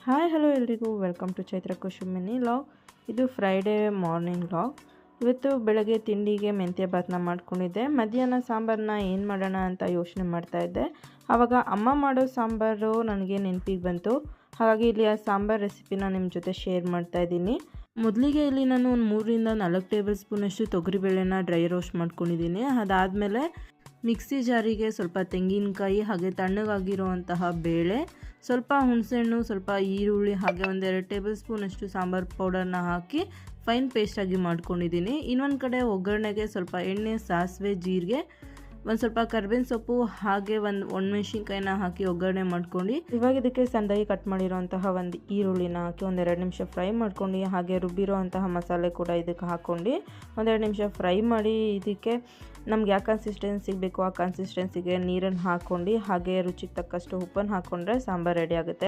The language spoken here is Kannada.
ಹಾಯ್ ಹಲೋ ಎಲ್ರಿಗೂ ವೆಲ್ಕಮ್ ಟು ಚೈತ್ರ ಕುಶುಮಿನಿ ಲಾಗ್. ಇದು ಫ್ರೈಡೇ ಮಾರ್ನಿಂಗ್ ಲಾಗ್. ಇವತ್ತು ಬೆಳಗ್ಗೆ ತಿಂಡಿಗೆ ಮೆಂತ್ಯ ಭಾತನ ಮಾಡ್ಕೊಂಡಿದ್ದೆ. ಮಧ್ಯಾಹ್ನ ಸಾಂಬಾರನ್ನ ಏನು ಮಾಡೋಣ ಅಂತ ಯೋಚನೆ ಮಾಡ್ತಾಯಿದ್ದೆ. ಆವಾಗ ಅಮ್ಮ ಮಾಡೋ ಸಾಂಬಾರು ನನಗೆ ನೆನಪಿಗೆ ಬಂತು. ಹಾಗಾಗಿ ಇಲ್ಲಿ ಆ ಸಾಂಬಾರು ರೆಸಿಪಿನ ನಿಮ್ಮ ಜೊತೆ ಶೇರ್ ಮಾಡ್ತಾಯಿದ್ದೀನಿ. ಮೊದಲಿಗೆ ಇಲ್ಲಿ ನಾನು ಒಂದು 3-4 ಟೇಬಲ್ ಸ್ಪೂನಷ್ಟು ತೊಗರಿಬೇಳೆನ ಡ್ರೈ ರೋಸ್ಟ್ ಮಾಡ್ಕೊಂಡಿದ್ದೀನಿ. ಅದಾದಮೇಲೆ ಮಿಕ್ಸಿ ಜಾರಿಗೆ ಸ್ವಲ್ಪ ತೆಂಗಿನಕಾಯಿ ಹಾಗೆ ತಣ್ಣಗಾಗಿರುವಂತಹ ಬೇಳೆ, ಸ್ವಲ್ಪ ಹುಣಸೆಹಣ್ಣು, ಸ್ವಲ್ಪ ಈರುಳ್ಳಿ ಹಾಗೆ 1-2 ಟೇಬಲ್ ಸ್ಪೂನಷ್ಟು ಸಾಂಬಾರು ಪೌಡರ್ನ ಹಾಕಿ ಫೈನ್ ಪೇಸ್ಟಾಗಿ ಮಾಡ್ಕೊಂಡಿದ್ದೀನಿ. ಇನ್ನೊಂದು ಕಡೆ ಒಗ್ಗರಣೆಗೆ ಸ್ವಲ್ಪ ಎಣ್ಣೆ, ಸಾಸಿವೆ, ಜೀರಿಗೆ, ಒಂದು ಸ್ವಲ್ಪ ಕರ್ಬೇವಿನ ಸೊಪ್ಪು ಹಾಗೆ ಒಂದು ಒಣಮೆಣಸಿನ್ಕಾಯಿನ ಹಾಕಿ ಒಗ್ಗರಣೆ ಮಾಡ್ಕೊಂಡು ಇವಾಗ ಇದಕ್ಕೆ ಸಣ್ಣದಾಗಿ ಕಟ್ ಮಾಡಿರೋಂತಹ ಒಂದು ಈರುಳ್ಳಿನ ಹಾಕಿ 1-2 ನಿಮಿಷ ಫ್ರೈ ಮಾಡ್ಕೊಂಡು ಹಾಗೆ ರುಬ್ಬಿರೋಂತಹ ಮಸಾಲೆ ಕೂಡ ಇದಕ್ಕೆ ಹಾಕ್ಕೊಂಡು 1-2 ನಿಮಿಷ ಫ್ರೈ ಮಾಡಿ ಇದಕ್ಕೆ ನಮ್ಗೆ ಯಾವ ಕನ್ಸಿಸ್ಟೆನ್ಸಿಗೆ ಬೇಕು ಆ ಕನ್ಸಿಸ್ಟೆನ್ಸಿಗೆ ನೀರನ್ನು ಹಾಕ್ಕೊಂಡು ಹಾಗೆ ರುಚಿಗೆ ತಕ್ಕಷ್ಟು ಉಪ್ಪನ್ನು ಹಾಕ್ಕೊಂಡ್ರೆ ಸಾಂಬಾರು ರೆಡಿ ಆಗುತ್ತೆ.